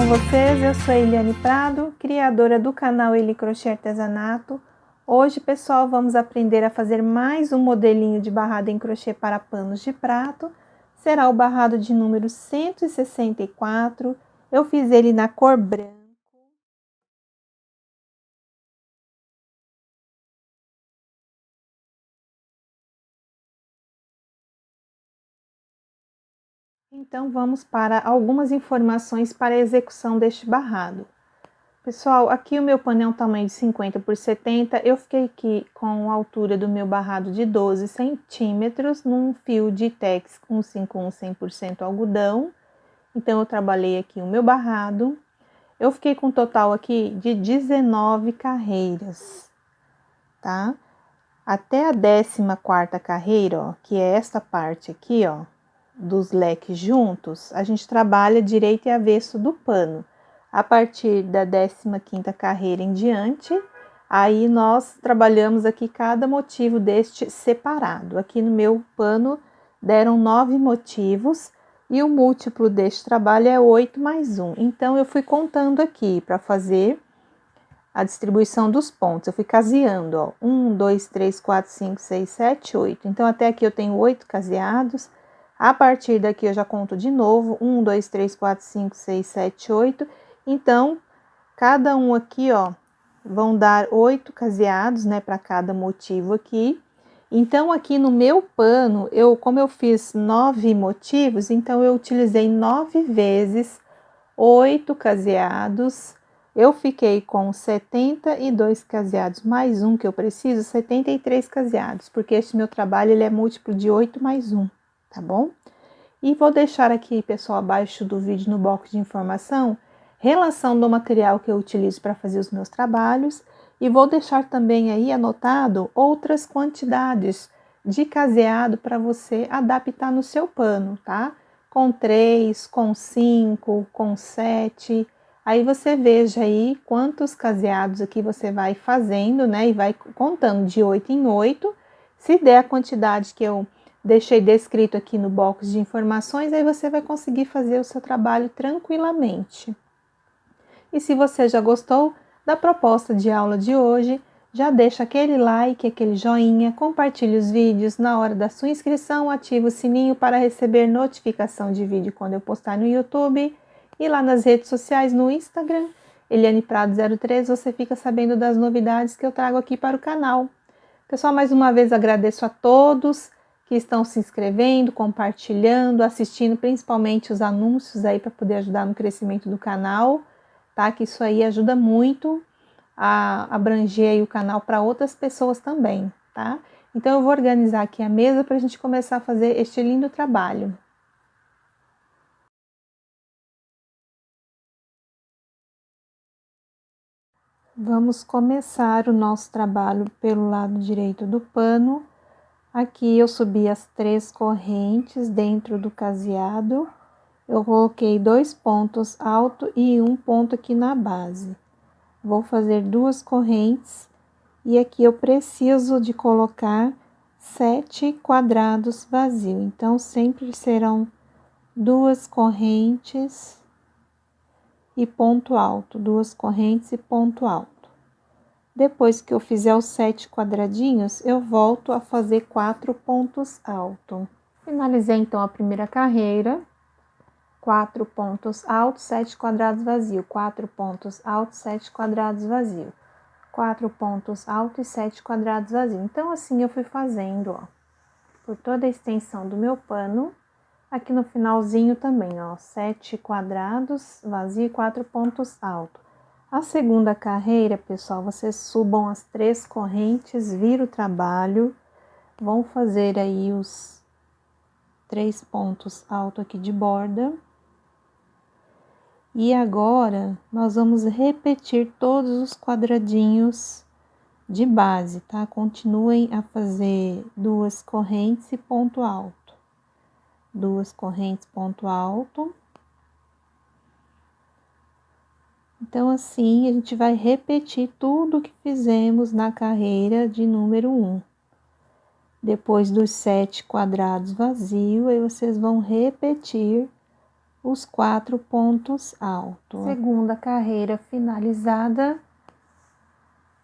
com vocês? Eu sou Eliane Prado, criadora do canal Eli Crochê Artesanato. Hoje, pessoal, vamos aprender a fazer mais um modelinho de barrado em crochê para panos de prato. Será o barrado de número 164. Eu fiz ele na cor branca. Então, vamos para algumas informações para a execução deste barrado. Pessoal, aqui o meu pano é um tamanho de 50 por 70, eu fiquei aqui com a altura do meu barrado de 12 centímetros, num fio de Tex 151 100% algodão. Então, eu trabalhei aqui o meu barrado. Eu fiquei com um total aqui de 19 carreiras, tá? Até a 14ª carreira, ó, que é esta parte aqui, ó, dos leques juntos, a gente trabalha direito e avesso do pano. A partir da 15ª carreira em diante, aí nós trabalhamos aqui cada motivo deste separado. Aqui no meu pano deram 9 motivos e o múltiplo deste trabalho é 8 mais 1. Então, eu fui contando aqui para fazer a distribuição dos pontos. Eu fui caseando, ó, 1, 2, 3, 4, 5, 6, 7, 8. Então, até aqui eu tenho 8 caseados. A partir daqui eu já conto de novo, 1, 2, 3, 4, 5, 6, 7, 8. Então, cada um aqui, ó, vão dar 8 caseados, né, para cada motivo aqui. Então, aqui no meu pano, como eu fiz 9 motivos, então eu utilizei 9 vezes 8 caseados. Eu fiquei com 72 caseados mais um que eu preciso, 73 caseados, porque este meu trabalho ele é múltiplo de 8 mais 1, tá bom? E vou deixar aqui, pessoal, abaixo do vídeo no box de informação, relação do material que eu utilizo para fazer os meus trabalhos, e vou deixar também aí anotado outras quantidades de caseado para você adaptar no seu pano, tá? Com 3, com 5, com 7, aí você veja aí quantos caseados aqui você vai fazendo, né? E vai contando de 8 em 8, se der a quantidade que eu deixei descrito aqui no box de informações, aí você vai conseguir fazer o seu trabalho tranquilamente. E se você já gostou da proposta de aula de hoje, já deixa aquele like, aquele joinha, compartilhe os vídeos. Na hora da sua inscrição, ativa o sininho para receber notificação de vídeo quando eu postar no YouTube. E lá nas redes sociais, no Instagram, Eliane Prado 03, você fica sabendo das novidades que eu trago aqui para o canal. Pessoal, mais uma vez agradeço a todos que estão se inscrevendo, compartilhando, assistindo, principalmente os anúncios aí para poder ajudar no crescimento do canal, tá? Que isso aí ajuda muito a abranger aí o canal para outras pessoas também, tá? Então, eu vou organizar aqui a mesa para a gente começar a fazer este lindo trabalho. Vamos começar o nosso trabalho pelo lado direito do pano. Aqui eu subi as 3 correntes dentro do caseado. Eu coloquei 2 pontos altos e um ponto aqui na base. Vou fazer 2 correntes e aqui eu preciso de colocar 7 quadrados vazios. Então, sempre serão 2 correntes e ponto alto, 2 correntes e ponto alto. Depois que eu fizer os 7 quadradinhos, eu volto a fazer 4 pontos altos. Finalizei então a primeira carreira. 4 pontos altos, 7 quadrados vazio, 4 pontos altos, 7 quadrados vazio, 4 pontos altos e 7 quadrados vazio. Então, assim eu fui fazendo, ó, por toda a extensão do meu pano. Aqui no finalzinho também, ó, 7 quadrados vazio e 4 pontos altos. A segunda carreira, pessoal, vocês subam as 3 correntes, viram o trabalho, vão fazer aí os 3 pontos altos aqui de borda. E agora, nós vamos repetir todos os quadradinhos de base, tá? Continuem a fazer 2 correntes e ponto alto. 2 correntes, ponto alto. Então, assim, a gente vai repetir tudo que fizemos na carreira de número 1. Depois dos 7 quadrados vazios, aí vocês vão repetir os 4 pontos altos. Segunda carreira finalizada.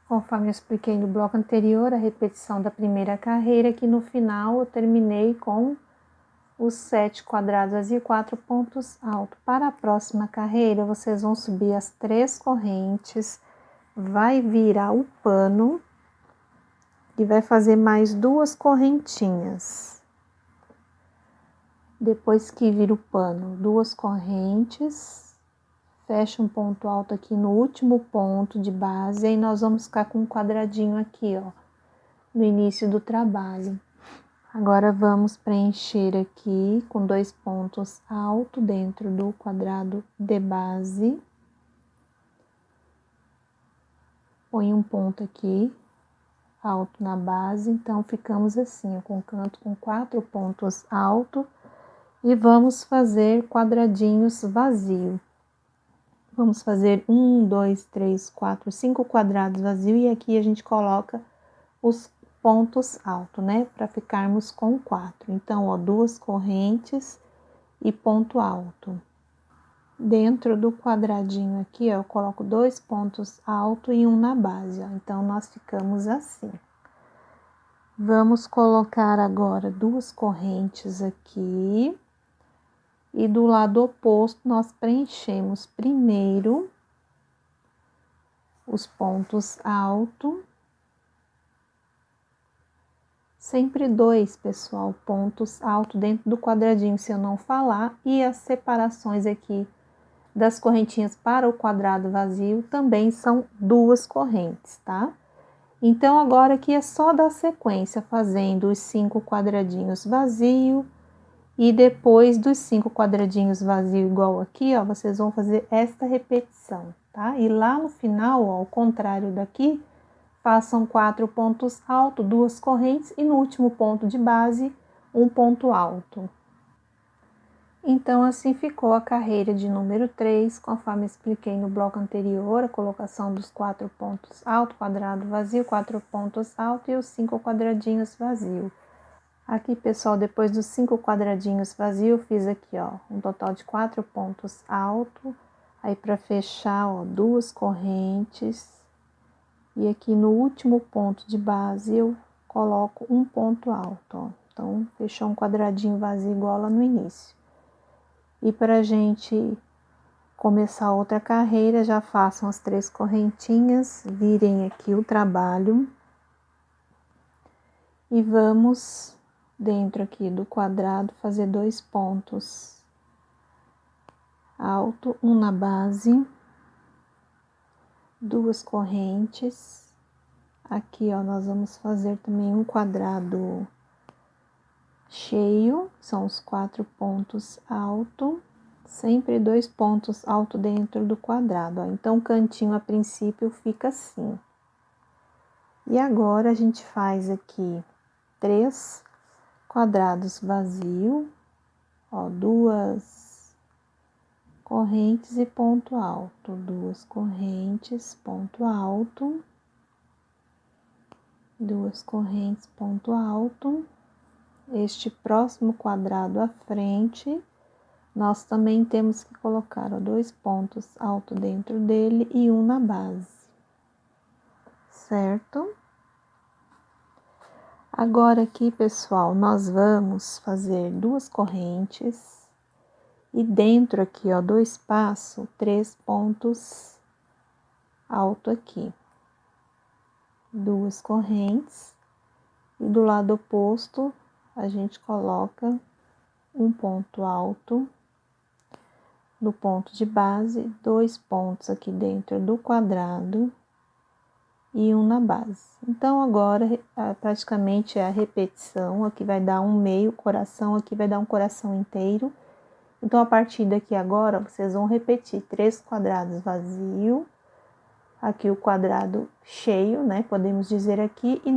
Conforme eu expliquei no bloco anterior, a repetição da primeira carreira, que no final eu terminei com os 7 quadrados vazios e 4 pontos altos. Para a próxima carreira, vocês vão subir as 3 correntes, vai virar o pano e vai fazer mais 2 correntinhas. Depois que vira o pano, 2 correntes, fecha um ponto alto aqui no último ponto de base, e aí nós vamos ficar com um quadradinho aqui, ó, no início do trabalho. Agora vamos preencher aqui com 2 pontos altos dentro do quadrado de base. Põe um ponto aqui, alto na base, então ficamos assim, ó, com o canto com 4 pontos altos, e vamos fazer quadradinhos vazios. Vamos fazer 1, 2, 3, 4, 5 quadrados vazios, e aqui a gente coloca os pontos altos, né? Para ficarmos com 4. Então, ó, 2 correntes e ponto alto. Dentro do quadradinho aqui, ó, eu coloco 2 pontos altos e um na base, ó. Então, nós ficamos assim. Vamos colocar agora 2 correntes aqui. E do lado oposto, nós preenchemos primeiro os pontos altos. Sempre 2, pessoal, pontos altos dentro do quadradinho, se eu não falar. E as separações aqui das correntinhas para o quadrado vazio também são 2 correntes, tá? Então, agora aqui é só dar sequência, fazendo os 5 quadradinhos vazios. E depois dos 5 quadradinhos vazios igual aqui, ó, vocês vão fazer esta repetição, tá? E lá no final, ó, ao contrário daqui, façam 4 pontos altos, 2 correntes, e no último ponto de base, um ponto alto. Então, assim ficou a carreira de número 3, conforme expliquei no bloco anterior, a colocação dos 4 pontos altos, quadrado vazio, 4 pontos altos e os 5 quadradinhos vazios. Aqui, pessoal, depois dos 5 quadradinhos vazios, fiz aqui, ó, um total de 4 pontos altos. Aí, para fechar, ó, 2 correntes. E aqui no último ponto de base, eu coloco um ponto alto, ó. Então, fechou um quadradinho vazio igual lá no início. E para a gente começar outra carreira, já façam as 3 correntinhas, virem aqui o trabalho. E vamos dentro aqui do quadrado fazer 2 pontos alto, um na base, 2 correntes. Aqui, ó, nós vamos fazer também um quadrado cheio, são os 4 pontos alto, sempre 2 pontos alto dentro do quadrado, ó. Então, o cantinho a princípio fica assim. E agora a gente faz aqui 3 quadrados vazios, ó, 2 correntes e ponto alto, 2 correntes, ponto alto, 2 correntes, ponto alto. Este próximo quadrado à frente, nós também temos que colocar, ó, 2 pontos alto dentro dele e um na base, certo? Agora aqui, pessoal, nós vamos fazer 2 correntes e dentro aqui, ó, do espaço, 3 pontos alto aqui, 2 correntes, e do lado oposto a gente coloca um ponto alto no ponto de base, 2 pontos aqui dentro do quadrado e um na base. Então, agora, praticamente é a repetição. Aqui vai dar um meio coração, aqui vai dar um coração inteiro. Então, a partir daqui agora, vocês vão repetir 3 quadrados vazios, aqui o quadrado cheio, né, podemos dizer aqui, e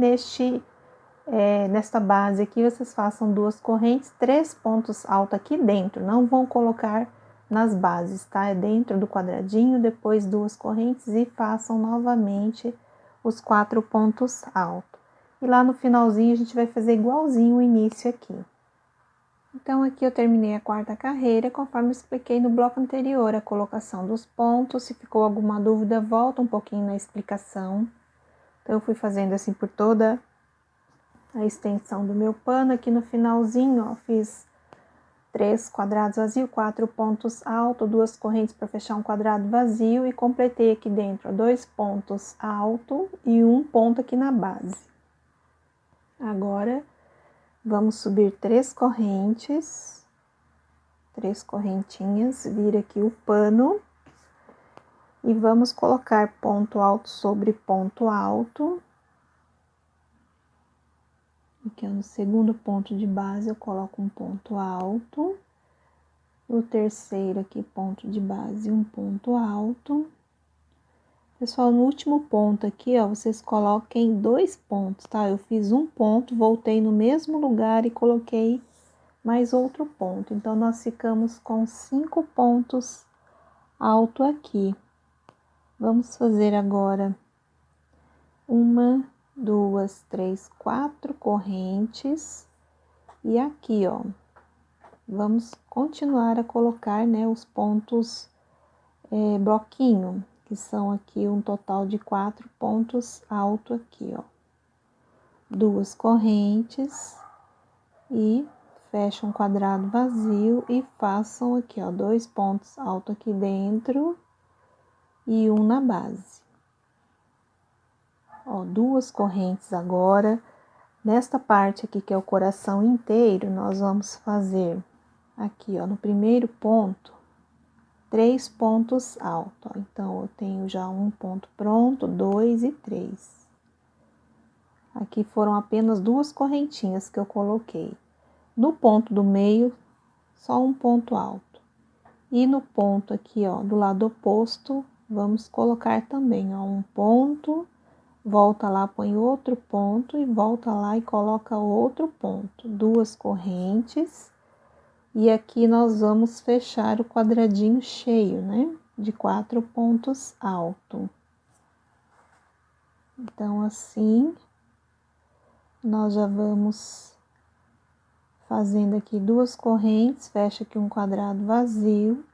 nesta base aqui, vocês façam 2 correntes, 3 pontos altos aqui dentro, não vão colocar nas bases, tá? É dentro do quadradinho, depois 2 correntes e façam novamente os 4 pontos altos. E lá no finalzinho a gente vai fazer igualzinho o início aqui. Então, aqui eu terminei a quarta carreira, conforme eu expliquei no bloco anterior, a colocação dos pontos. Se ficou alguma dúvida, volta um pouquinho na explicação. Então, eu fui fazendo assim por toda a extensão do meu pano. Aqui no finalzinho, ó, fiz 3 quadrados vazios, 4 pontos altos, 2 correntes para fechar um quadrado vazio e completei aqui dentro, ó, 2 pontos altos e 1 ponto aqui na base. Agora, vamos subir 3 correntes, 3 correntinhas, vira aqui o pano e vamos colocar ponto alto sobre ponto alto. Aqui, ó, no segundo ponto de base, eu coloco um ponto alto. No terceiro aqui, ponto de base, um ponto alto. Pessoal, no último ponto aqui, ó, vocês coloquem 2 pontos, tá? Eu fiz um ponto, voltei no mesmo lugar e coloquei mais outro ponto. Então, nós ficamos com 5 pontos alto aqui. Vamos fazer agora 1, 2, 3, 4 correntes. E aqui, ó, vamos continuar a colocar, né, os pontos bloquinho, que são aqui um total de 4 pontos alto aqui, ó. 2 correntes e fecha um quadrado vazio e façam aqui, ó, 2 pontos alto aqui dentro e um na base. Ó, 2 correntes agora. Nesta parte aqui, que é o coração inteiro, nós vamos fazer aqui, ó, no primeiro ponto, 3 pontos altos. Ó. Então, eu tenho já um ponto pronto, 2 e 3. Aqui foram apenas 2 correntinhas que eu coloquei. No ponto do meio, só um ponto alto. E no ponto aqui, ó, do lado oposto, vamos colocar também, ó, um ponto, volta lá, põe outro ponto e volta lá e coloca outro ponto. 2 correntes. E aqui nós vamos fechar o quadradinho cheio, né? De 4 pontos altos. Então, assim, nós já vamos fazendo aqui 2 correntes, fecha aqui um quadrado vazio.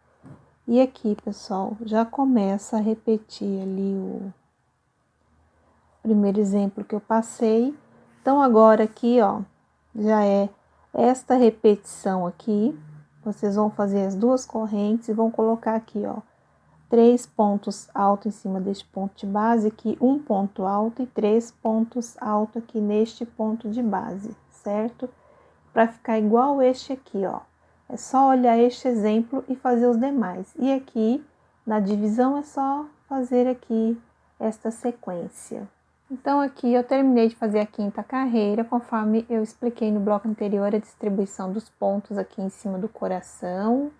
E aqui, pessoal, já começa a repetir ali o primeiro exemplo que eu passei. Então, agora aqui, ó, já é esta repetição aqui. Vocês vão fazer as 2 correntes e vão colocar aqui, ó, 3 pontos altos em cima deste ponto de base, aqui um ponto alto e 3 pontos altos aqui neste ponto de base, certo? Para ficar igual este aqui, ó. É só olhar este exemplo e fazer os demais. E aqui, na divisão, é só fazer aqui esta sequência. Então, aqui eu terminei de fazer a quinta carreira, conforme eu expliquei no bloco anterior, a distribuição dos pontos aqui em cima do coração,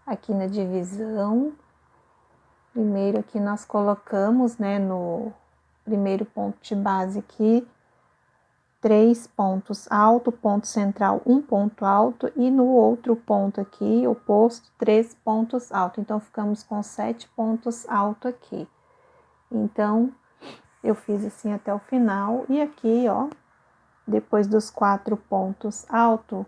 aqui na divisão. Primeiro aqui nós colocamos, né, no primeiro ponto de base aqui, 3 pontos alto, ponto central, um ponto alto, e no outro ponto aqui, oposto, 3 pontos alto. Então, ficamos com 7 pontos alto aqui. Então, eu fiz assim até o final, e aqui, ó, depois dos 4 pontos alto,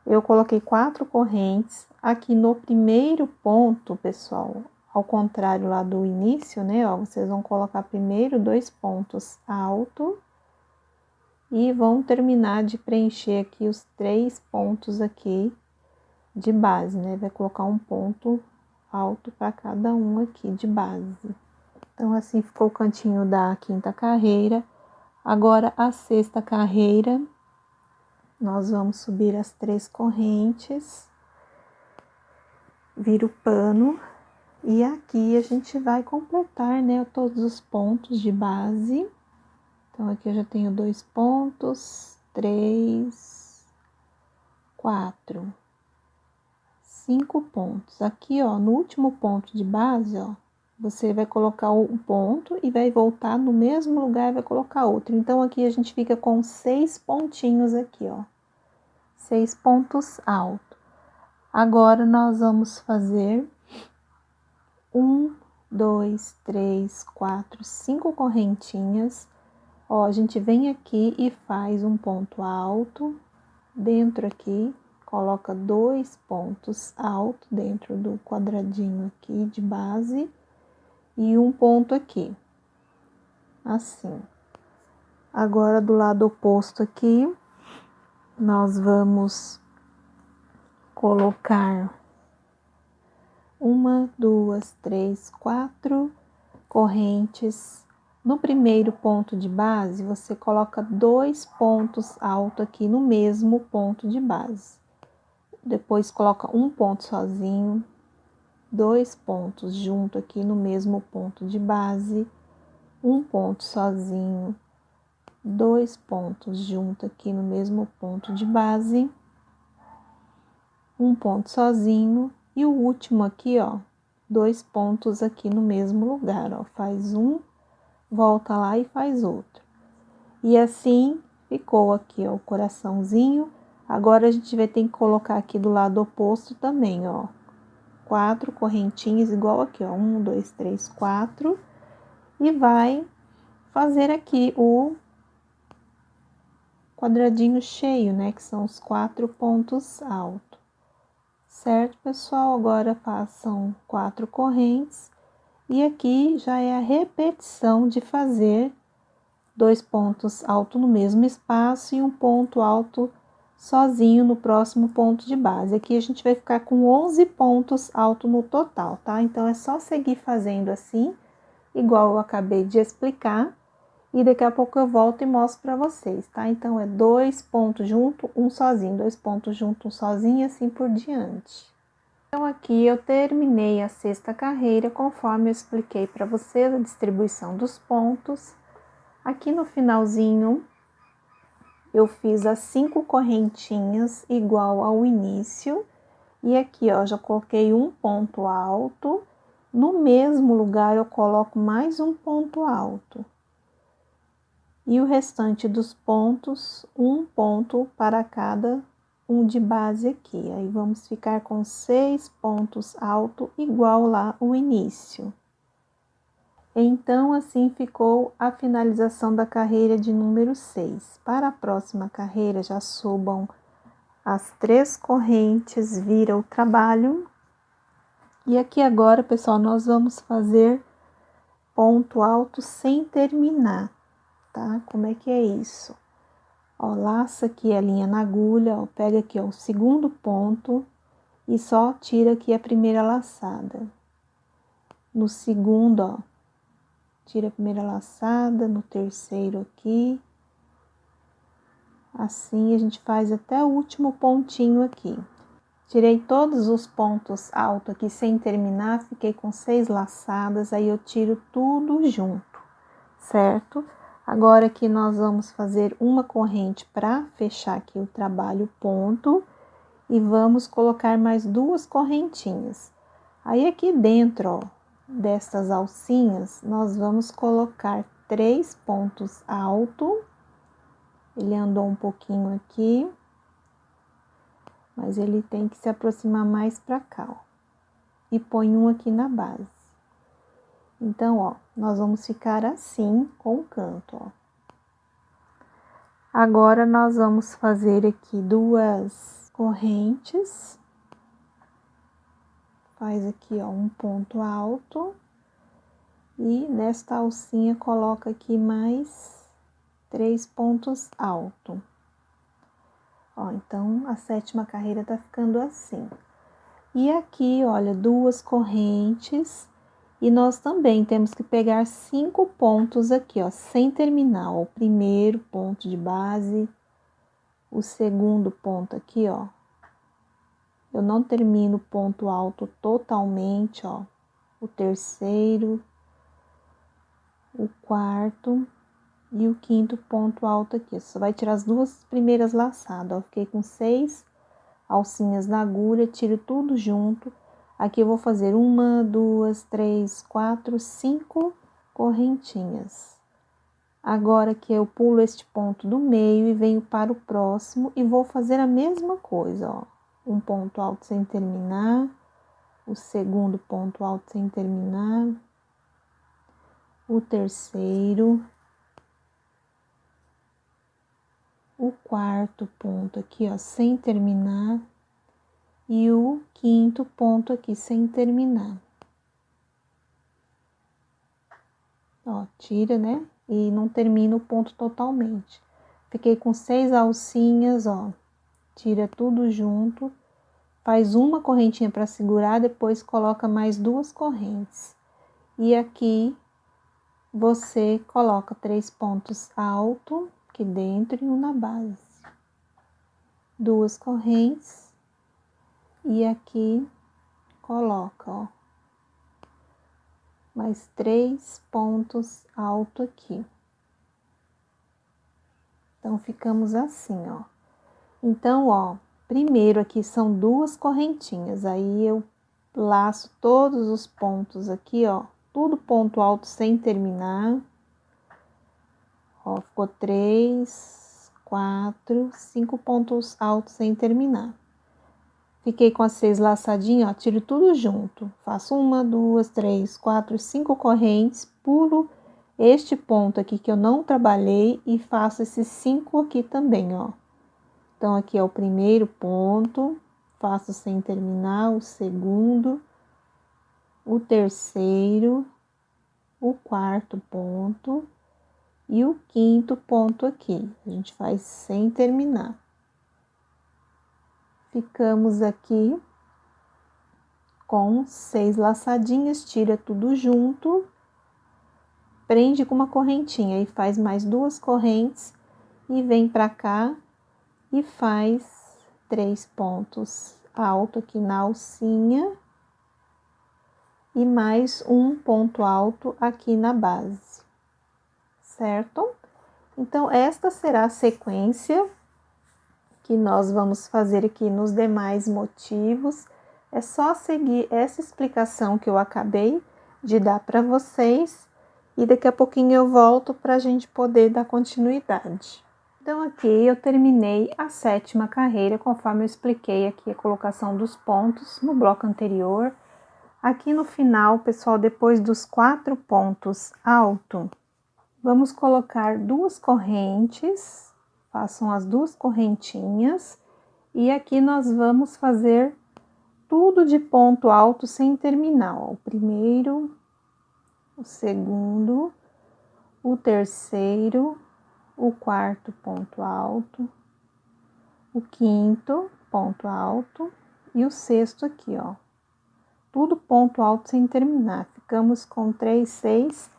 eu coloquei 4 correntes. Aqui no primeiro ponto, pessoal, ao contrário lá do início, né, ó, vocês vão colocar primeiro 2 pontos alto e vão terminar de preencher aqui os 3 pontos aqui de base, né, vai colocar um ponto alto para cada um aqui de base. Então, assim ficou o cantinho da quinta carreira. Agora, a sexta carreira, nós vamos subir as 3 correntes, vira o pano, e aqui a gente vai completar, né, todos os pontos de base. Então, aqui eu já tenho 2 pontos, 3, 4, 5 pontos. Aqui, ó, no último ponto de base, ó, você vai colocar um ponto e vai voltar no mesmo lugar e vai colocar outro. Então, aqui a gente fica com 6 pontinhos aqui, ó. 6 pontos altos. Agora, nós vamos fazer 1, 2, 3, 4, 5 correntinhas. Ó, a gente vem aqui e faz um ponto alto dentro aqui, coloca 2 pontos altos dentro do quadradinho aqui de base e um ponto aqui, assim. Agora, do lado oposto aqui, nós vamos colocar 1, 2, 3, 4 correntes. No primeiro ponto de base, você coloca 2 pontos altos aqui no mesmo ponto de base. Depois coloca um ponto sozinho, 2 pontos junto aqui no mesmo ponto de base, um ponto sozinho, 2 pontos junto aqui no mesmo ponto de base, um ponto sozinho e o último aqui, ó, 2 pontos aqui no mesmo lugar, ó, faz um, volta lá e faz outro. E assim ficou aqui, ó, o coraçãozinho. Agora a gente vai ter que colocar aqui do lado oposto também, ó, 4 correntinhas igual aqui, ó, 1, 2, 3, 4, e vai fazer aqui o quadradinho cheio, né, que são os 4 pontos altos. Certo, pessoal? Agora passam 4 correntes e aqui já é a repetição de fazer 2 pontos altos no mesmo espaço e um ponto alto sozinho no próximo ponto de base. Aqui a gente vai ficar com 11 pontos altos no total, tá? Então, é só seguir fazendo assim, igual eu acabei de explicar, e daqui a pouco eu volto e mostro pra vocês, tá? Então, é 2 pontos junto, um sozinho, 2 pontos junto, um sozinho e assim por diante. Então, aqui eu terminei a 6ª carreira, conforme eu expliquei para vocês a distribuição dos pontos. Aqui no finalzinho, eu fiz as 5 correntinhas igual ao início. E aqui, ó, já coloquei um ponto alto. No mesmo lugar, eu coloco mais um ponto alto. E o restante dos pontos, um ponto para cada um de base aqui. Aí, vamos ficar com 6 pontos altos, igual lá o início. Então, assim ficou a finalização da carreira de número 6. Para a próxima carreira, já subam as 3 correntes, vira o trabalho. E aqui agora, pessoal, nós vamos fazer ponto alto sem terminar, tá? Como é que é isso? Ó, laça aqui a linha na agulha, ó, pega aqui, ó, o segundo ponto e só tira aqui a primeira laçada. No segundo, ó, tira a primeira laçada, no terceiro aqui. Assim, a gente faz até o último pontinho aqui. Tirei todos os pontos altos aqui sem terminar, fiquei com 6 laçadas, aí eu tiro tudo junto, certo? Agora aqui nós vamos fazer uma corrente para fechar aqui o trabalho ponto e vamos colocar mais 2 correntinhas. Aí aqui dentro, ó, destas alcinhas, nós vamos colocar 3 pontos altos. Ele andou um pouquinho aqui, mas ele tem que se aproximar mais para cá, ó. E põe um aqui na base. Então, ó, nós vamos ficar assim com o canto, ó. Agora, nós vamos fazer aqui 2 correntes. Faz aqui, ó, um ponto alto. E nesta alcinha, coloca aqui mais 3 pontos altos. Ó, então, a 7ª carreira tá ficando assim. E aqui, olha, 2 correntes. E nós também temos que pegar 5 pontos aqui, ó, sem terminar, ó. O primeiro ponto de base, o segundo ponto aqui, ó. Eu não termino o ponto alto totalmente, ó. O terceiro, o quarto e o quinto ponto alto aqui. Você vai tirar as 2 primeiras laçadas, ó. Fiquei com 6 alcinhas na agulha, tiro tudo junto. Aqui eu vou fazer 1, 2, 3, 4, 5 correntinhas. Agora que eu pulo este ponto do meio e venho para o próximo e vou fazer a mesma coisa, ó. Um ponto alto sem terminar, o segundo ponto alto sem terminar, o terceiro, o quarto ponto aqui, ó, sem terminar, e o quinto ponto aqui sem terminar. Ó, tira, né? E não termina o ponto totalmente. Fiquei com 6 alcinhas, ó. Tira tudo junto. Faz uma correntinha para segurar, depois coloca mais 2 correntes. E aqui você coloca 3 pontos altos aqui dentro e um na base. 2 correntes. E aqui coloca, ó, mais 3 pontos altos aqui. Então, ficamos assim, ó. Então, ó, primeiro aqui são 2 correntinhas, aí eu laço todos os pontos aqui, ó, tudo ponto alto sem terminar. Ó, ficou 3, 4, 5 pontos altos sem terminar. Fiquei com as 6 laçadinhas, ó, tiro tudo junto. Faço 1, 2, 3, 4, 5 correntes, pulo este ponto aqui que eu não trabalhei e faço esses 5 aqui também, ó. Então, aqui é o primeiro ponto, faço sem terminar, o segundo, o terceiro, o quarto ponto e o quinto ponto aqui. A gente faz sem terminar. Ficamos aqui com 6 laçadinhas, tira tudo junto, prende com uma correntinha e faz mais 2 correntes e vem pra cá e faz 3 pontos alto aqui na alcinha e mais um ponto alto aqui na base, certo? Então, esta será a sequência que nós vamos fazer aqui nos demais motivos. É só seguir essa explicação que eu acabei de dar para vocês e daqui a pouquinho eu volto para a gente poder dar continuidade. Então, aqui eu terminei a 7ª carreira, conforme eu expliquei aqui a colocação dos pontos no bloco anterior. Aqui no final, pessoal, depois dos 4 pontos altos, vamos colocar 2 correntes, façam as 2 correntinhas, e aqui nós vamos fazer tudo de ponto alto sem terminar, ó. O primeiro, o segundo, o terceiro, o quarto ponto alto, o quinto ponto alto e o sexto aqui, ó. Tudo ponto alto sem terminar. Ficamos com 3, 6,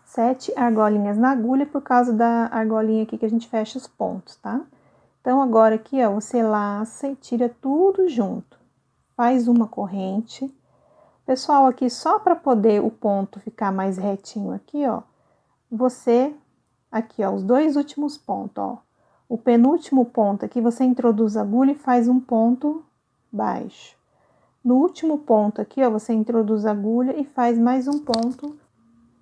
7 argolinhas na agulha, por causa da argolinha aqui que a gente fecha os pontos, tá? Então, agora aqui, ó, você laça e tira tudo junto. Faz uma corrente. Pessoal, aqui só para poder o ponto ficar mais retinho aqui, ó, você, aqui, ó, os 2 últimos pontos, ó. O penúltimo ponto aqui, você introduz a agulha e faz um ponto baixo. No último ponto aqui, ó, você introduz a agulha e faz mais um ponto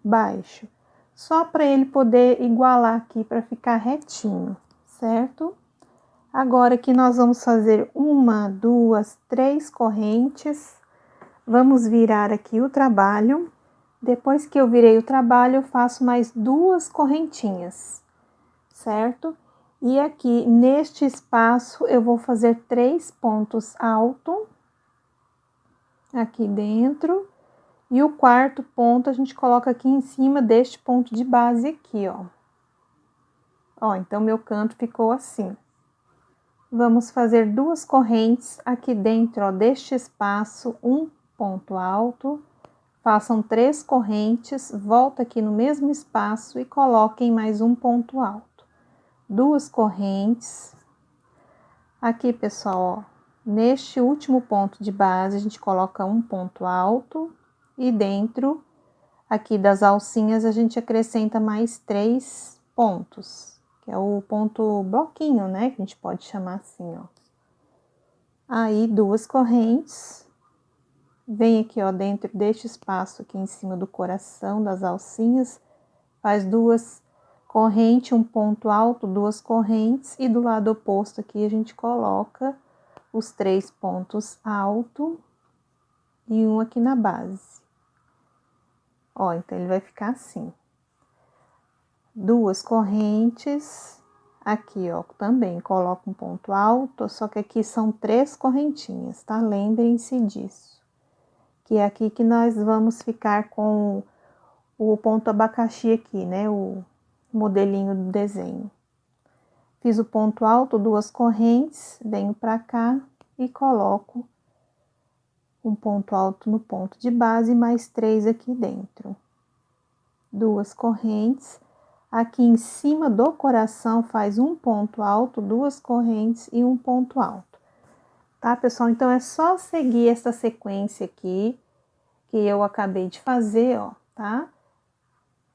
baixo. Só para ele poder igualar aqui, para ficar retinho, certo? Agora aqui nós vamos fazer 1, 2, 3 correntes. Vamos virar aqui o trabalho. Depois que eu virei o trabalho, eu faço mais 2 correntinhas, certo? E aqui, neste espaço, eu vou fazer 3 pontos altos aqui dentro, e o quarto ponto a gente coloca aqui em cima deste ponto de base aqui, ó. Ó, então, meu canto ficou assim. Vamos fazer 2 correntes aqui dentro, ó, deste espaço, um ponto alto, façam 3 correntes, volta aqui no mesmo espaço e coloquem mais um ponto alto. 2 correntes. Aqui, pessoal, ó, neste último ponto de base, a gente coloca um ponto alto e dentro aqui das alcinhas a gente acrescenta mais 3 pontos, que é o ponto bloquinho, né, que a gente pode chamar assim, ó. Aí, 2 correntes, vem aqui, ó, dentro deste espaço aqui em cima do coração das alcinhas, faz 2 correntes, um ponto alto, 2 correntes, e do lado oposto aqui a gente coloca os 3 pontos altos e um aqui na base. Ó, então ele vai ficar assim. 2 correntes, Aqui, ó, também coloco um ponto alto, só que aqui são 3 correntinhas, tá? Lembrem-se disso. Que é aqui que nós vamos ficar com o ponto abacaxi aqui, né? O modelinho do desenho. Fiz o ponto alto, 2 correntes, venho pra cá e coloco um ponto alto no ponto de base, mais 3 aqui dentro. 2 correntes. Aqui em cima do coração faz um ponto alto, 2 correntes e um ponto alto. Tá, pessoal? Então, é só seguir essa sequência aqui, que eu acabei de fazer, ó, tá?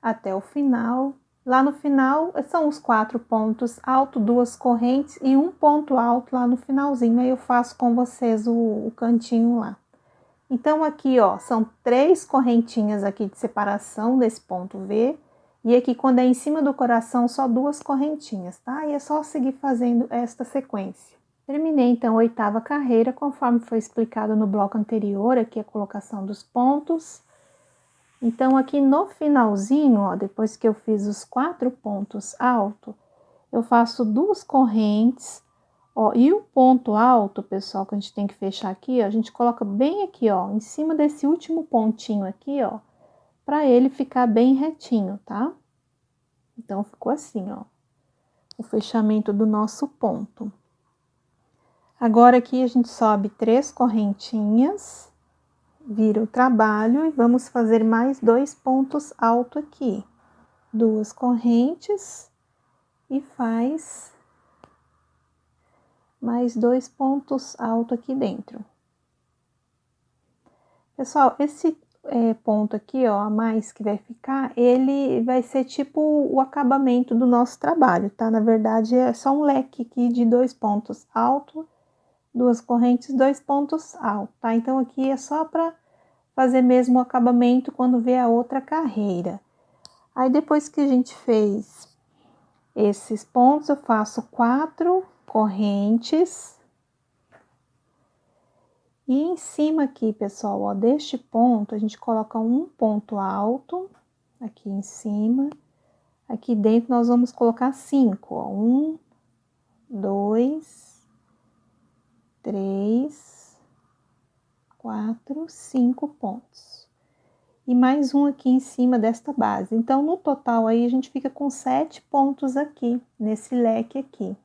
Até o final. Lá no final, são os 4 pontos altos, 2 correntes e um ponto alto lá no finalzinho. Aí eu faço com vocês o cantinho lá. Então, aqui, ó, são 3 correntinhas aqui de separação desse ponto V. E aqui, quando é em cima do coração, só 2 correntinhas, tá? E é só seguir fazendo esta sequência. Terminei, então, a 8ª carreira, conforme foi explicado no bloco anterior, aqui a colocação dos pontos. Então, aqui no finalzinho, ó, depois que eu fiz os 4 pontos altos, eu faço 2 correntes, ó, e o ponto alto, pessoal, que a gente tem que fechar aqui, ó, a gente coloca bem aqui, ó, em cima desse último pontinho aqui, ó, pra ele ficar bem retinho, tá? Então, ficou assim, ó, o fechamento do nosso ponto. Agora, aqui a gente sobe 3 correntinhas, vira o trabalho e vamos fazer mais 2 pontos altos aqui. 2 correntes e faz mais 2 pontos altos aqui dentro. Pessoal, esse ponto aqui, ó, a mais que vai ficar, ele vai ser tipo o acabamento do nosso trabalho, tá? Na verdade, é só um leque aqui de 2 pontos altos, 2 correntes, 2 pontos altos, tá? Então, aqui é só para fazer mesmo o acabamento quando vê a outra carreira. Aí, depois que a gente fez esses pontos, eu faço 4 correntes. E em cima aqui, pessoal, ó, deste ponto, a gente coloca um ponto alto aqui em cima. Aqui dentro nós vamos colocar 5, ó. 1, 2, 3, 4, 5 pontos. E mais um aqui em cima desta base. Então, no total aí, a gente fica com 7 pontos aqui, nesse leque aqui,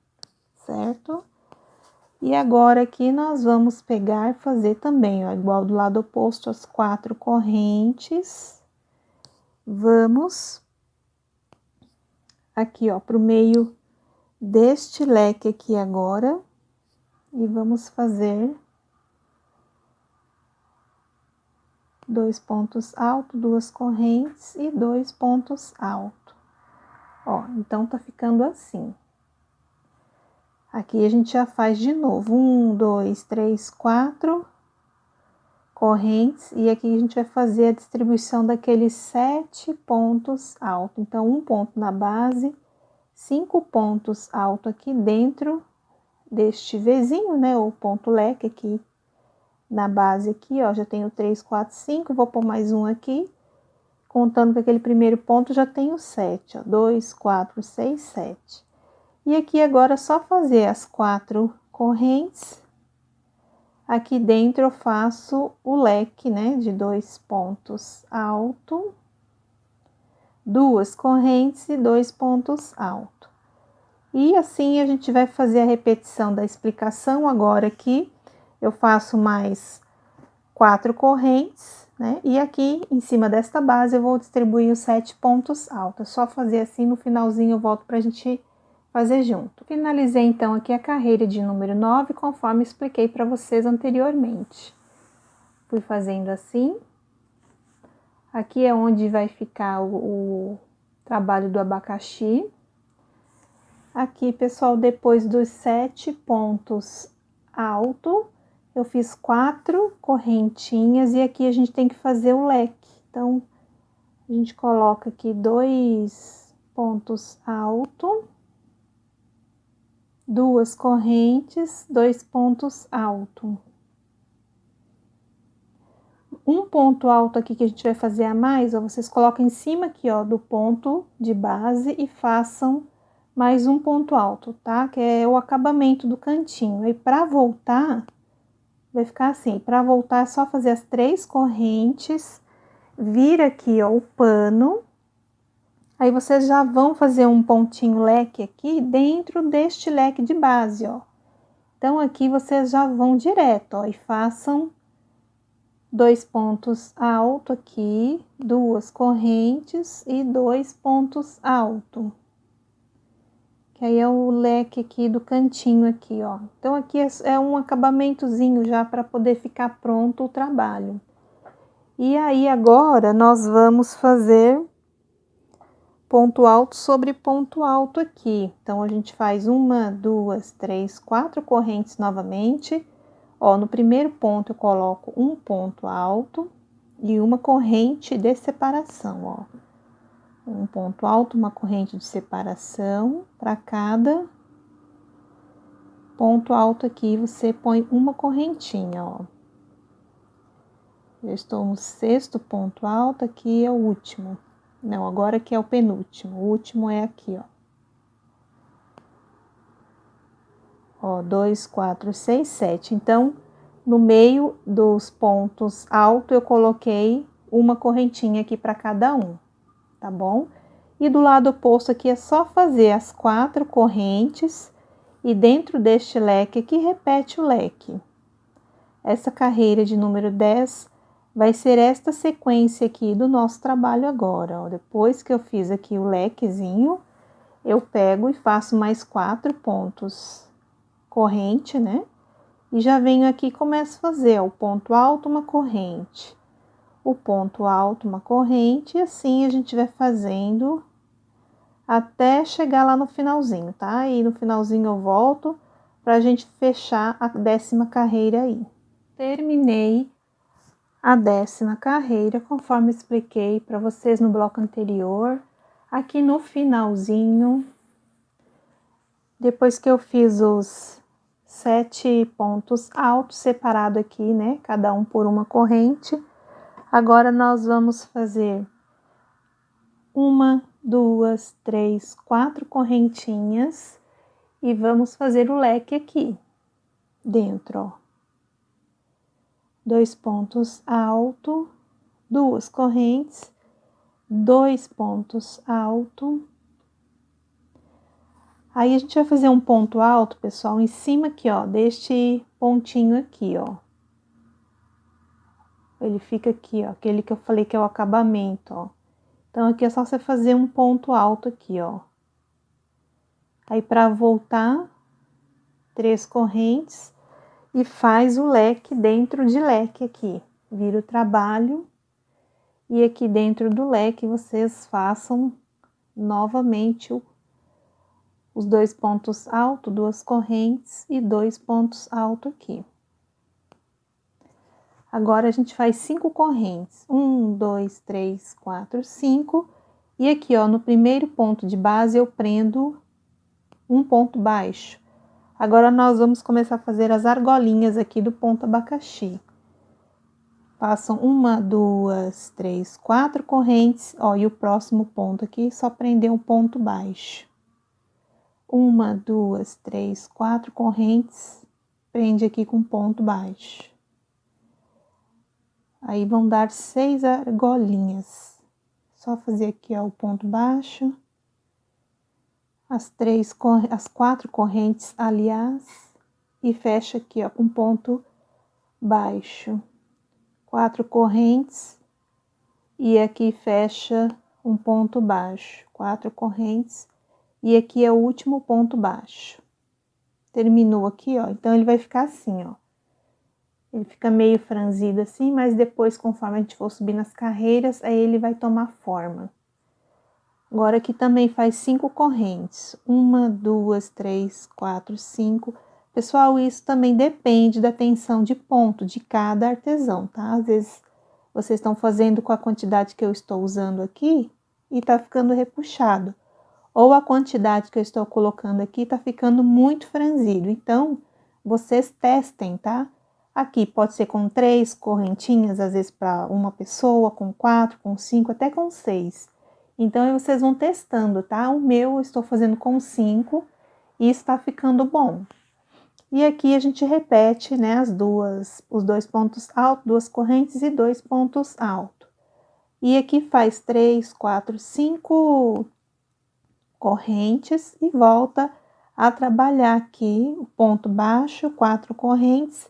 certo? E agora aqui nós vamos pegar e fazer também, ó, igual do lado oposto, as 4 correntes. Vamos aqui, ó, pro meio deste leque aqui agora. E vamos fazer 2 pontos altos, 2 correntes e 2 pontos altos. Ó, então tá ficando assim. Aqui a gente já faz de novo, 1, 2, 3, 4 correntes, e aqui a gente vai fazer a distribuição daqueles 7 pontos altos. Então, um ponto na base, 5 pontos altos aqui dentro deste Vzinho, né, ou ponto leque aqui na base aqui, ó, já tenho 3, 4, 5, vou pôr mais um aqui, contando com aquele primeiro ponto, já tenho 7, ó, 2, 4, 6, 7. E aqui agora é só fazer as 4 correntes. Aqui dentro eu faço o leque, né, de 2 pontos altos, 2 correntes e 2 pontos altos. E assim a gente vai fazer a repetição da explicação agora aqui. Eu faço mais 4 correntes, né, e aqui em cima desta base eu vou distribuir os 7 pontos altos. É só fazer assim, no finalzinho eu volto pra gente fazer junto. Finalizei então aqui a carreira de número 9, conforme expliquei para vocês anteriormente. Fui fazendo assim. Aqui é onde vai ficar o trabalho do abacaxi. Aqui, pessoal, depois dos 7 pontos altos, eu fiz 4 correntinhas e aqui a gente tem que fazer o leque. Então, a gente coloca aqui 2 pontos altos, 2 correntes, 2 pontos altos. Um ponto alto aqui que a gente vai fazer a mais, ó, vocês colocam em cima aqui, ó, do ponto de base e façam mais um ponto alto, tá? Que é o acabamento do cantinho. Aí, para voltar, vai ficar assim. Para voltar, é só fazer as 3 correntes, vira aqui, ó, o pano. Aí, vocês já vão fazer um pontinho leque aqui dentro deste leque de base, ó. Então, aqui vocês já vão direto, ó, e façam 2 pontos altos aqui, 2 correntes e 2 pontos altos. Que aí é o leque aqui do cantinho aqui, ó. Então, aqui é um acabamentozinho já para poder ficar pronto o trabalho. E aí, agora, nós vamos fazer ponto alto sobre ponto alto aqui. Então, a gente faz 1, 2, 3, 4 correntes novamente. Ó, no primeiro ponto eu coloco um ponto alto e uma corrente de separação, ó. Um ponto alto, uma corrente de separação para cada ponto alto aqui, você põe uma correntinha, ó. Eu estou no 6º ponto alto, aqui é o último. Não, agora aqui é o penúltimo. O último é aqui, ó. Ó, 2, 4, 6, 7. Então, no meio dos pontos altos, eu coloquei uma correntinha aqui para cada um, tá bom? E do lado oposto aqui é só fazer as 4 correntes e dentro deste leque aqui, repete o leque. Essa carreira de número 10 vai ser esta sequência aqui do nosso trabalho agora, ó. Depois que eu fiz aqui o lequezinho, eu pego e faço mais 4 pontos corrente, né? E já venho aqui e começo a fazer, ó, o ponto alto, uma corrente, o ponto alto, uma corrente, e assim a gente vai fazendo até chegar lá no finalzinho, tá? E no finalzinho eu volto pra gente fechar a 10ª carreira aí. Terminei a 10ª carreira, conforme expliquei para vocês no bloco anterior. Aqui no finalzinho, depois que eu fiz os 7 pontos altos, separado aqui, né? Cada um por uma corrente. Agora, nós vamos fazer 1, 2, 3, 4 correntinhas e vamos fazer o leque aqui dentro, ó. 2 pontos altos, 2 correntes, 2 pontos altos. Aí, a gente vai fazer um ponto alto, pessoal, em cima aqui, ó, deste pontinho aqui, ó. Ele fica aqui, ó, aquele que eu falei que é o acabamento, ó. Então, aqui é só você fazer um ponto alto aqui, ó. Aí, para voltar, 3 correntes e faz o leque dentro de leque aqui. Vira o trabalho e aqui dentro do leque vocês façam novamente os 2 pontos altos, 2 correntes e 2 pontos altos aqui. Agora, a gente faz 5 correntes. 1, 2, 3, 4, 5. E aqui, ó, no primeiro ponto de base, eu prendo um ponto baixo. Agora, nós vamos começar a fazer as argolinhas aqui do ponto abacaxi. Passam 1, 2, 3, 4 correntes, ó, e o próximo ponto aqui, só prender um ponto baixo. 1, 2, 3, 4 correntes, prende aqui com ponto baixo. Aí, vão dar 6 argolinhas. Só fazer aqui, ó, o ponto baixo. As 4 correntes, aliás, e fecha aqui, ó, com ponto baixo. 4 correntes, e aqui fecha um ponto baixo. 4 correntes, e aqui é o último ponto baixo. Terminou aqui, ó, então ele vai ficar assim, ó. Ele fica meio franzido assim, mas depois, conforme a gente for subir nas carreiras, aí ele vai tomar forma. Agora, aqui também faz 5 correntes. 1, 2, 3, 4, 5. Pessoal, isso também depende da tensão de ponto de cada artesão, tá? Às vezes, vocês estão fazendo com a quantidade que eu estou usando aqui e tá ficando repuxado. Ou a quantidade que eu estou colocando aqui tá ficando muito franzido. Então, vocês testem, tá? Aqui pode ser com 3 correntinhas, às vezes para uma pessoa, com 4, com 5, até com 6. Então, aí vocês vão testando, tá? O meu eu estou fazendo com 5 e está ficando bom. E aqui a gente repete, né, os dois pontos altos, 2 correntes e 2 pontos altos. E aqui faz 3, 4, 5 correntes e volta a trabalhar aqui o ponto baixo, 4 correntes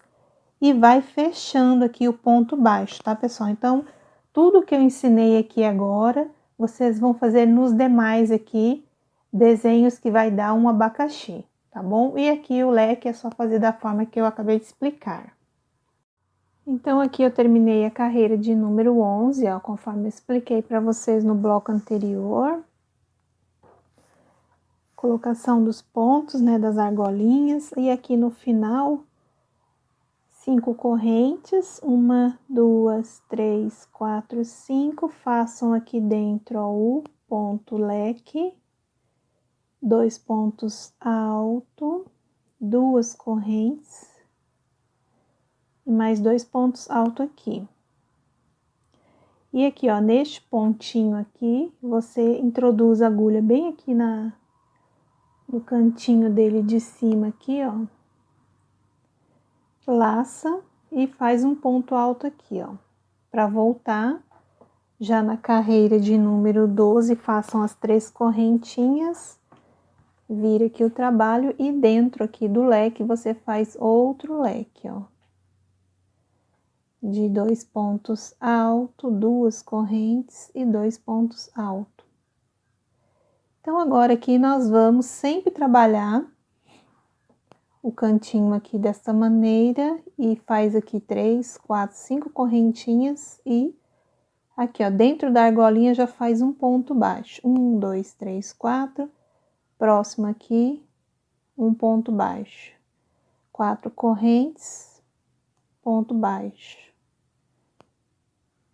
e vai fechando aqui o ponto baixo, tá, pessoal? Então, tudo que eu ensinei aqui agora, vocês vão fazer nos demais aqui desenhos que vai dar um abacaxi, tá bom? E aqui o leque é só fazer da forma que eu acabei de explicar. Então, aqui eu terminei a carreira de número 11, ó, conforme eu expliquei para vocês no bloco anterior. Colocação dos pontos, né, das argolinhas, e aqui no final, 5 correntes, 1, 2, 3, 4, 5, façam aqui dentro, ó, o ponto leque, 2 pontos alto, 2 correntes, e mais 2 pontos alto aqui. E aqui, ó, neste pontinho aqui, você introduz a agulha bem aqui no cantinho dele de cima aqui, ó. Laça e faz um ponto alto aqui, ó. Para voltar, já na carreira de número 12, façam as 3 correntinhas, vira aqui o trabalho e dentro aqui do leque você faz outro leque, ó. De 2 pontos alto, 2 correntes e 2 pontos alto. Então, agora aqui nós vamos sempre trabalhar o cantinho aqui dessa maneira e faz aqui 3, 4, 5 correntinhas e aqui, ó, dentro da argolinha já faz um ponto baixo. 1, 2, 3, 4. Próximo aqui, um ponto baixo. 4 correntes, ponto baixo.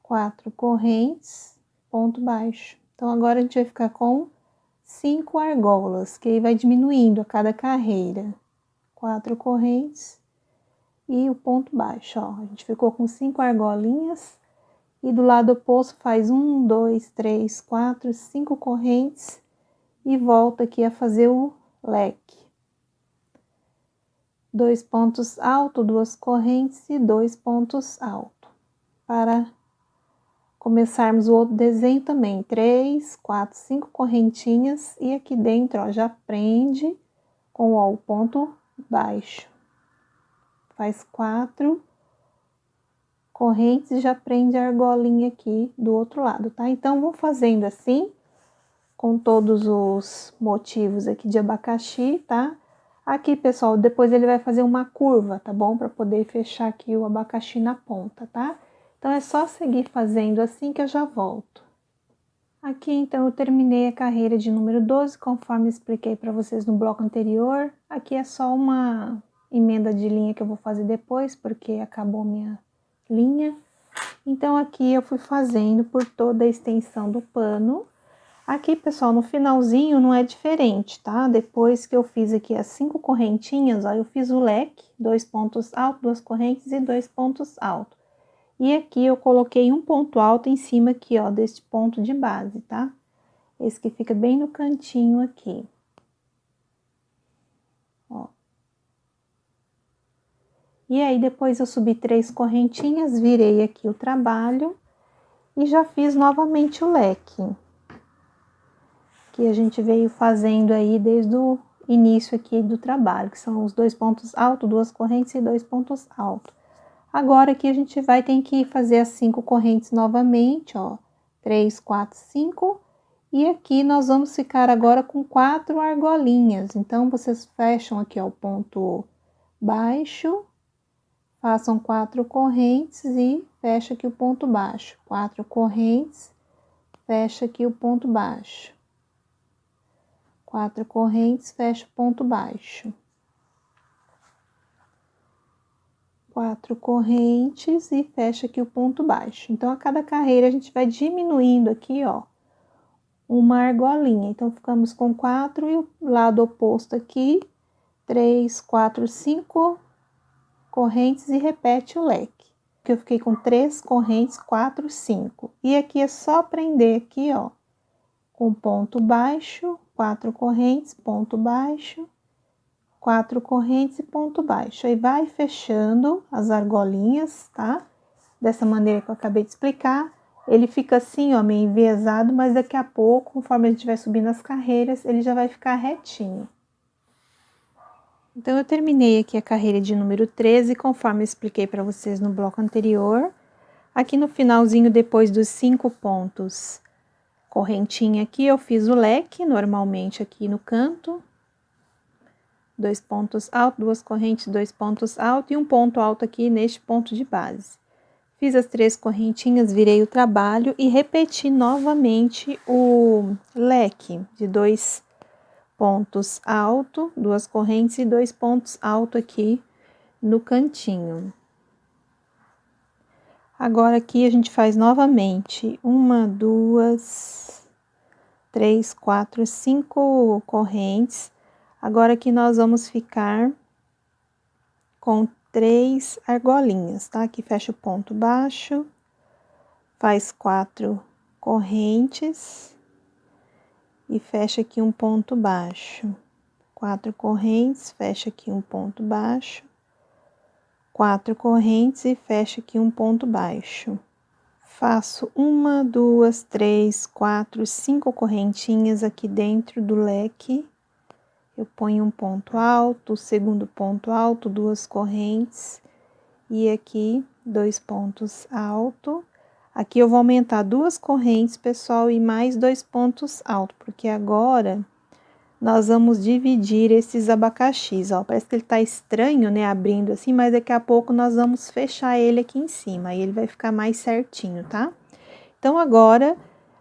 4 correntes, ponto baixo. Então, agora a gente vai ficar com 5 argolas, que aí vai diminuindo a cada carreira. 4 correntes e o ponto baixo, ó. A gente ficou com 5 argolinhas e do lado oposto faz 1, 2, 3, 4, 5 correntes e volta aqui a fazer o leque. 2 pontos altos, 2 correntes e 2 pontos altos. Para começarmos o outro desenho também, 3, 4, 5 correntinhas e aqui dentro, ó, já prende com, ó, o ponto baixo. Faz 4 correntes e já prende a argolinha aqui do outro lado, tá? Então, vou fazendo assim, com todos os motivos aqui de abacaxi, tá? Aqui, pessoal, depois ele vai fazer uma curva, tá bom? Para poder fechar aqui o abacaxi na ponta, tá? Então, é só seguir fazendo assim que eu já volto. Aqui, então, eu terminei a carreira de número 12, conforme expliquei para vocês no bloco anterior. Aqui é só uma emenda de linha que eu vou fazer depois, porque acabou minha linha. Então, aqui eu fui fazendo por toda a extensão do pano. Aqui, pessoal, no finalzinho não é diferente, tá? Depois que eu fiz aqui as 5 correntinhas, ó, eu fiz o leque, 2 pontos altos, 2 correntes e 2 pontos altos. E aqui eu coloquei um ponto alto em cima aqui, ó, deste ponto de base, tá? Esse que fica bem no cantinho aqui. Ó. E aí, depois eu subi 3 correntinhas, virei aqui o trabalho e já fiz novamente o leque. Que a gente veio fazendo aí desde o início aqui do trabalho, que são os 2 pontos altos, 2 correntes e 2 pontos altos. Agora aqui a gente vai ter que fazer as 5 correntes novamente, ó, 3, 4, 5, e aqui nós vamos ficar agora com 4 argolinhas. Então, vocês fecham aqui, ó, o ponto baixo, façam 4 correntes e fecha aqui o ponto baixo. 4 correntes, fecha aqui o ponto baixo. 4 correntes, fecha o ponto baixo. 4 correntes e fecha aqui o ponto baixo. Então, a cada carreira a gente vai diminuindo aqui, ó, uma argolinha. Então, ficamos com 4 e o lado oposto aqui, 3, 4, 5 correntes e repete o leque. Que eu fiquei com 3 correntes, 4, 5. E aqui é só prender aqui, ó, um ponto baixo, 4 correntes, ponto baixo, 4 correntes e ponto baixo. Aí vai fechando as argolinhas, tá? Dessa maneira que eu acabei de explicar. Ele fica assim, ó, meio enviesado, mas daqui a pouco, conforme a gente vai subindo as carreiras, ele já vai ficar retinho. Então, eu terminei aqui a carreira de número 13, conforme eu expliquei para vocês no bloco anterior. Aqui no finalzinho, depois dos 5 pontos, correntinha aqui, eu fiz o leque, normalmente aqui no canto. 2 pontos altos, 2 correntes, 2 pontos altos e um ponto alto aqui neste ponto de base. Fiz as 3 correntinhas, virei o trabalho e repeti novamente o leque de 2 pontos altos, 2 correntes e 2 pontos altos aqui no cantinho. Agora aqui a gente faz novamente 1, 2, 3, 4, 5 correntes. Agora aqui nós vamos ficar com 3 argolinhas, tá? Aqui fecha o ponto baixo, faz 4 correntes e fecha aqui um ponto baixo. 4 correntes, fecha aqui um ponto baixo. 4 correntes e fecha aqui um ponto baixo. Faço 1, 2, 3, 4, 5 correntinhas aqui dentro do leque. Eu ponho um ponto alto, segundo ponto alto, 2 correntes e aqui 2 pontos altos. Aqui eu vou aumentar 2 correntes, pessoal, e mais 2 pontos altos, porque agora nós vamos dividir esses abacaxis, ó. Parece que ele tá estranho, né, abrindo assim, mas daqui a pouco nós vamos fechar ele aqui em cima, aí ele vai ficar mais certinho, tá? Então, agora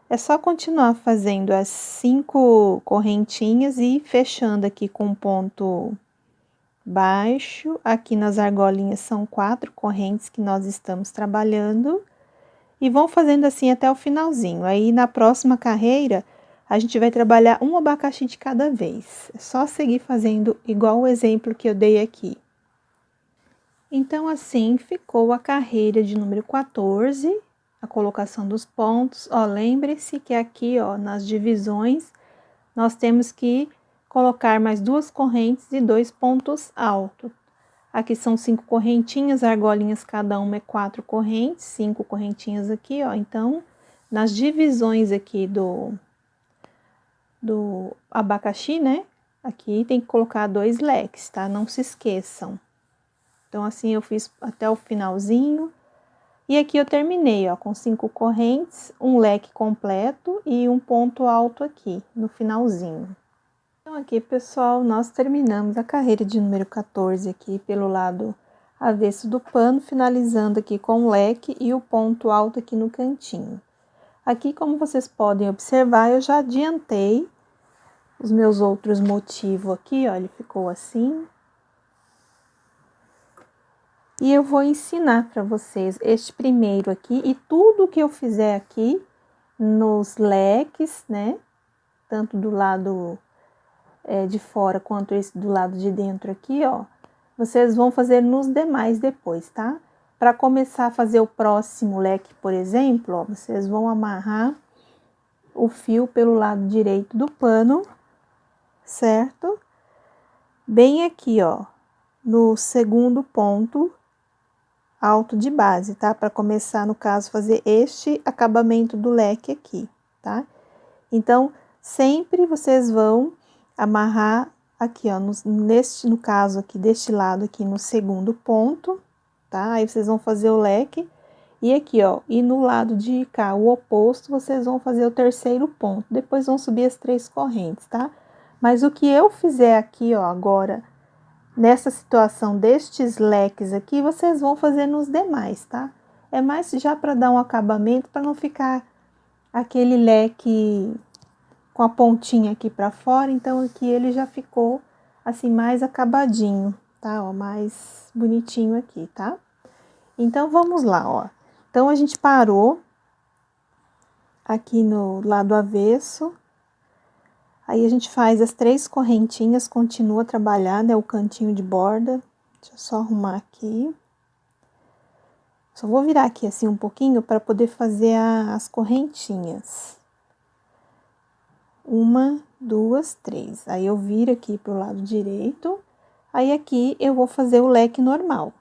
é só continuar fazendo as 5 correntinhas e fechando aqui com ponto baixo. Aqui nas argolinhas são 4 correntes que nós estamos trabalhando. E vão fazendo assim até o finalzinho. Aí, na próxima carreira, a gente vai trabalhar um abacaxi de cada vez. É só seguir fazendo igual o exemplo que eu dei aqui. Então, assim ficou a carreira de número 14. A colocação dos pontos, ó, lembre-se que aqui, ó, nas divisões, nós temos que colocar mais 2 correntes e 2 pontos altos. Aqui são 5 correntinhas, argolinhas, cada uma é 4 correntes, 5 correntinhas aqui, ó. Então, nas divisões aqui do abacaxi, né? Aqui tem que colocar 2 leques, tá? Não se esqueçam. Então, assim, eu fiz até o finalzinho. E aqui eu terminei, ó, com 5 correntes, um leque completo e um ponto alto aqui, no finalzinho. Então, aqui, pessoal, nós terminamos a carreira de número 14 aqui pelo lado avesso do pano, finalizando aqui com o leque e o ponto alto aqui no cantinho. Aqui, como vocês podem observar, eu já adiantei os meus outros motivos aqui, ó, ele ficou assim. E eu vou ensinar para vocês este primeiro aqui e tudo que eu fizer aqui nos leques, né? Tanto do lado de fora quanto esse do lado de dentro aqui, ó. Vocês vão fazer nos demais depois, tá? Para começar a fazer o próximo leque, por exemplo, ó, vocês vão amarrar o fio pelo lado direito do pano, certo? Bem aqui, ó, no segundo ponto alto de base, tá? Para começar, no caso, fazer este acabamento do leque aqui, tá? Então, sempre vocês vão amarrar aqui, ó, no caso aqui, deste lado aqui, no segundo ponto, tá? Aí, vocês vão fazer o leque e aqui, ó, e no lado de cá, o oposto, vocês vão fazer o terceiro ponto. Depois, vão subir as 3 correntes, tá? Mas o que eu fizer aqui, ó, agora, nessa situação destes leques aqui, vocês vão fazer nos demais, tá? É mais já para dar um acabamento, para não ficar aquele leque com a pontinha aqui para fora. Então, aqui ele já ficou assim mais acabadinho, tá? Ó, mais bonitinho aqui, tá? Então, vamos lá, ó. Então, a gente parou aqui no lado avesso. Aí, a gente faz as 3 correntinhas, continua a trabalhar, né, o cantinho de borda. Deixa eu só arrumar aqui. Só vou virar aqui assim um pouquinho para poder fazer as correntinhas. 1, 2, 3. Aí eu viro aqui pro lado direito, aí aqui eu vou fazer o leque normal.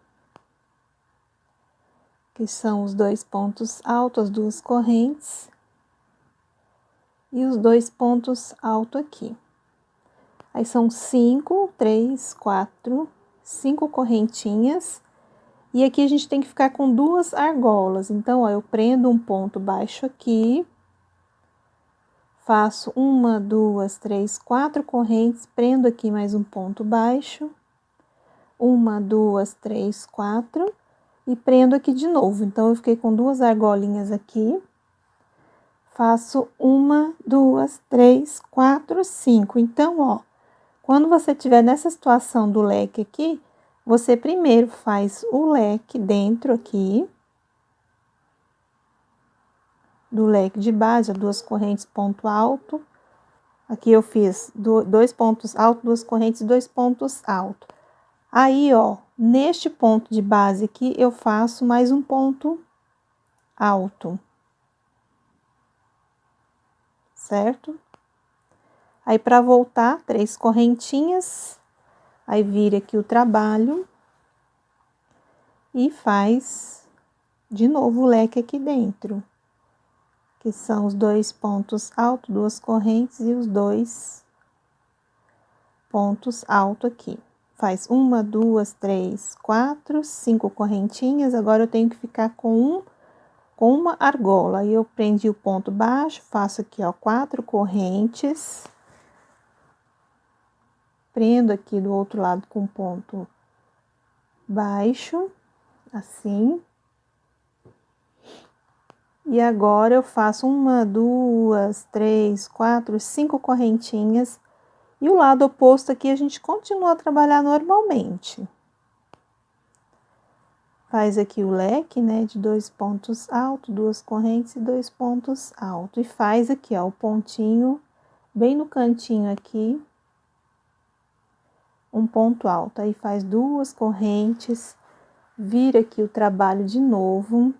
Que são os 2 pontos altos, as 2 correntes. E os 2 pontos altos aqui. Aí são 5, 3, 4, 5 correntinhas. E aqui a gente tem que ficar com 2 argolas. Então, ó, eu prendo um ponto baixo aqui. Faço 1, 2, 3, 4 correntes. Prendo aqui mais um ponto baixo. 1, 2, 3, 4. E prendo aqui de novo. Então, eu fiquei com 2 argolinhas aqui. Faço 1, 2, 3, 4, 5. Então, ó, quando você tiver nessa situação do leque aqui, você primeiro faz o leque dentro aqui, do leque de base, 2 correntes, ponto alto. Aqui eu fiz 2 pontos altos, 2 correntes, 2 pontos altos. Aí, ó, neste ponto de base aqui, eu faço mais um ponto alto. Certo? Aí, para voltar, 3 correntinhas, aí vira aqui o trabalho e faz de novo o leque aqui dentro, que são os 2 pontos altos, 2 correntes e os 2 pontos altos aqui. Faz 1, 2, 3, 4, 5 correntinhas, agora eu tenho que ficar com uma argola. Aí eu prendi o ponto baixo, faço aqui, ó, 4 correntes. Prendo aqui do outro lado com ponto baixo, assim. E agora eu faço 1, 2, 3, 4, 5 correntinhas. E o lado oposto aqui a gente continua a trabalhar normalmente. Faz aqui o leque, né, de 2 pontos altos, 2 correntes e 2 pontos altos. E faz aqui, ó, o pontinho bem no cantinho aqui, um ponto alto. Aí faz 2 correntes, vira aqui o trabalho de novo.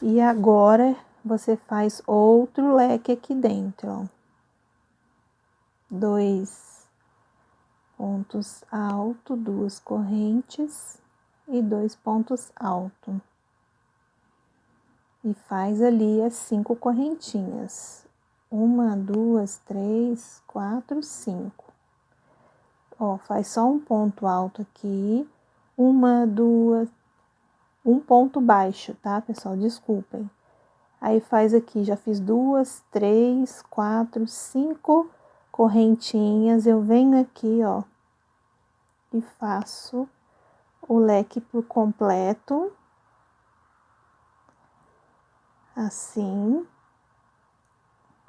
E agora, você faz outro leque aqui dentro, ó. 2 pontos altos, 2 correntes e 2 pontos altos. E faz ali as 5 correntinhas. 1, 2, 3, 4, 5. Ó, faz só um ponto alto aqui. 1, 2, um ponto baixo, tá, pessoal? Desculpem. Aí faz aqui, já fiz 2, 3, 4, 5 correntinhas. Eu venho aqui, ó, e faço o leque por completo, assim.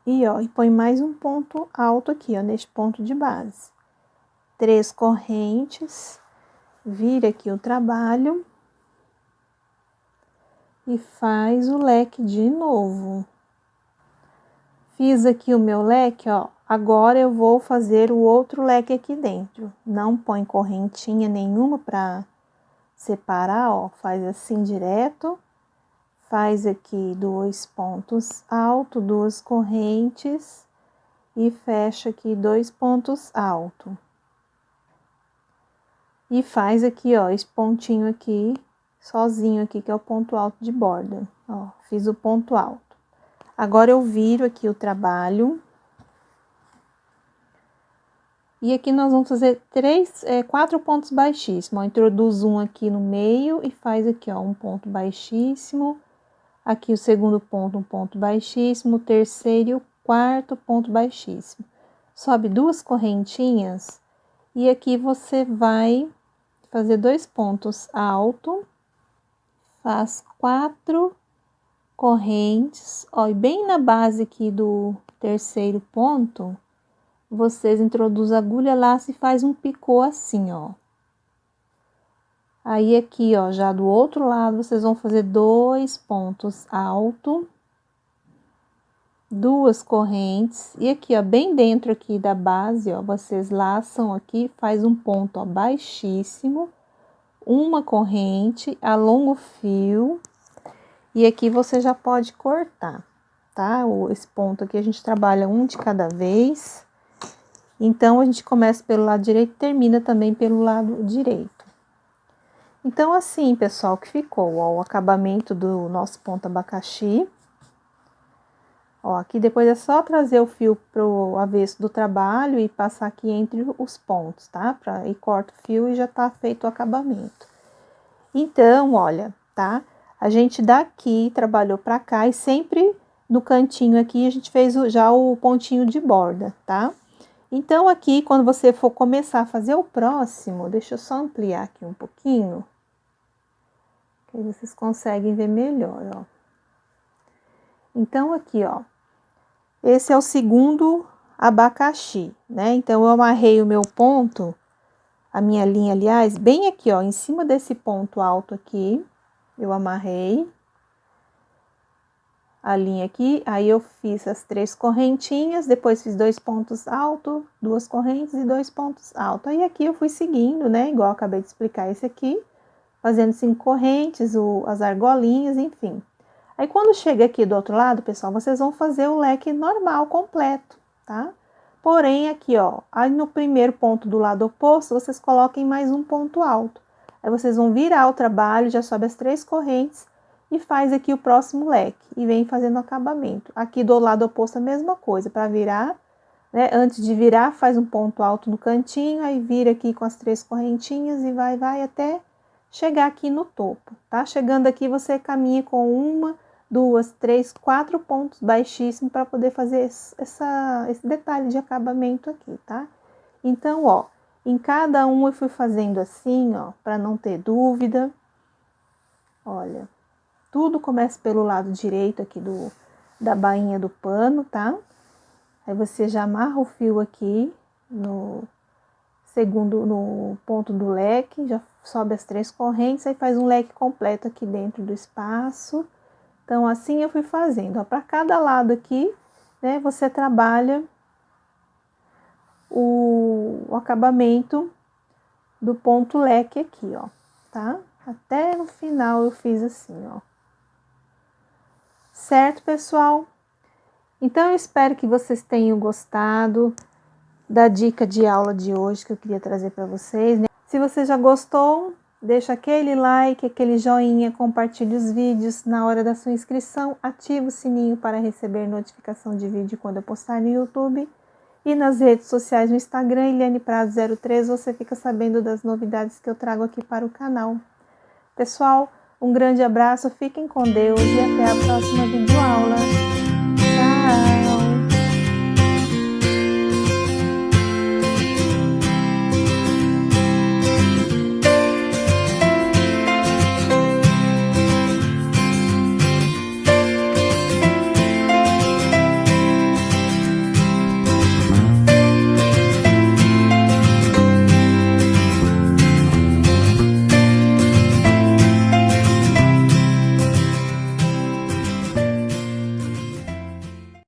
E, ó, e põe mais um ponto alto aqui, ó, neste ponto de base. 3 correntes, vira aqui o trabalho e faz o leque de novo. Fiz aqui o meu leque, ó, agora eu vou fazer o outro leque aqui dentro. Não põe correntinha nenhuma para separar, ó, faz assim direto. Faz aqui 2 pontos altos, 2 correntes e fecha aqui 2 pontos altos. E faz aqui, ó, esse pontinho aqui, sozinho aqui, que é o ponto alto de borda. Ó, fiz o ponto alto. Agora eu viro aqui o trabalho. E aqui nós vamos fazer 4 pontos baixíssimos. Ó, introduz um aqui no meio e faz aqui, ó, um ponto baixíssimo. Aqui o segundo ponto, um ponto baixíssimo. O terceiro e o quarto ponto baixíssimo. Sobe 2 correntinhas e aqui você vai fazer 2 pontos altos, faz 4 correntes, ó, e bem na base aqui do terceiro ponto, vocês introduzem a agulha, laço e faz um picô assim, ó. Aí aqui, ó, já do outro lado, vocês vão fazer 2 pontos altos, 2 correntes, e aqui, ó, bem dentro aqui da base, ó, vocês laçam aqui, faz um ponto, ó, baixíssimo, uma corrente, alonga o fio, e aqui você já pode cortar. tá? Esse ponto aqui a gente trabalha um de cada vez. Então, a gente começa pelo lado direito e termina também pelo lado direito. Então, assim, pessoal, que ficou, ó, o acabamento do nosso ponto abacaxi. Ó, aqui depois é só trazer o fio pro avesso do trabalho e passar aqui entre os pontos, tá? E corta o fio e já tá feito o acabamento. Então, olha, tá? A gente daqui trabalhou pra cá e sempre no cantinho aqui a gente fez já o pontinho de borda, tá? Então, aqui, quando você for começar a fazer o próximo, deixa eu só ampliar aqui um pouquinho, que aí vocês conseguem ver melhor, ó. Então, aqui, ó, esse é o segundo abacaxi, né? Então, eu amarrei o meu ponto, a minha linha, aliás, bem aqui, ó, em cima desse ponto alto aqui, eu amarrei a linha aqui, aí eu fiz as 3 correntinhas, depois fiz 2 pontos altos, 2 correntes e 2 pontos altos. Aí aqui eu fui seguindo, né, igual eu acabei de explicar esse aqui, fazendo 5 correntes, as argolinhas, enfim. Aí quando chega aqui do outro lado, pessoal, vocês vão fazer o leque normal, completo, tá? Porém, aqui, ó, aí no primeiro ponto do lado oposto, vocês coloquem mais um ponto alto. Aí vocês vão virar o trabalho, já sobe as 3 correntes, e faz aqui o próximo leque, e vem fazendo acabamento. Aqui do lado oposto a mesma coisa, para virar, né, antes de virar, faz um ponto alto no cantinho, aí vira aqui com as 3 correntinhas e vai até chegar aqui no topo, tá? Chegando aqui, você caminha com 1, 2, 3, 4 pontos baixíssimos para poder fazer esse detalhe de acabamento aqui, tá? Então, ó, em cada um eu fui fazendo assim, ó, para não ter dúvida. Olha. Tudo começa pelo lado direito aqui da bainha do pano, tá? Aí você já amarra o fio aqui no ponto do leque, já sobe as 3 correntes, aí faz um leque completo aqui dentro do espaço. Então, assim eu fui fazendo, ó, para cada lado aqui, né, você trabalha o acabamento do ponto leque aqui, ó, tá? Até o final eu fiz assim, ó. Certo, pessoal? Então, eu espero que vocês tenham gostado da dica de aula de hoje que eu queria trazer para vocês, né? Se você já gostou, deixa aquele like, aquele joinha, compartilhe os vídeos. Na hora da sua inscrição, ativa o sininho para receber notificação de vídeo quando eu postar no YouTube. E nas redes sociais, no Instagram, Eliane Prado 03, você fica sabendo das novidades que eu trago aqui para o canal. Pessoal, um grande abraço, fiquem com Deus e até a próxima videoaula.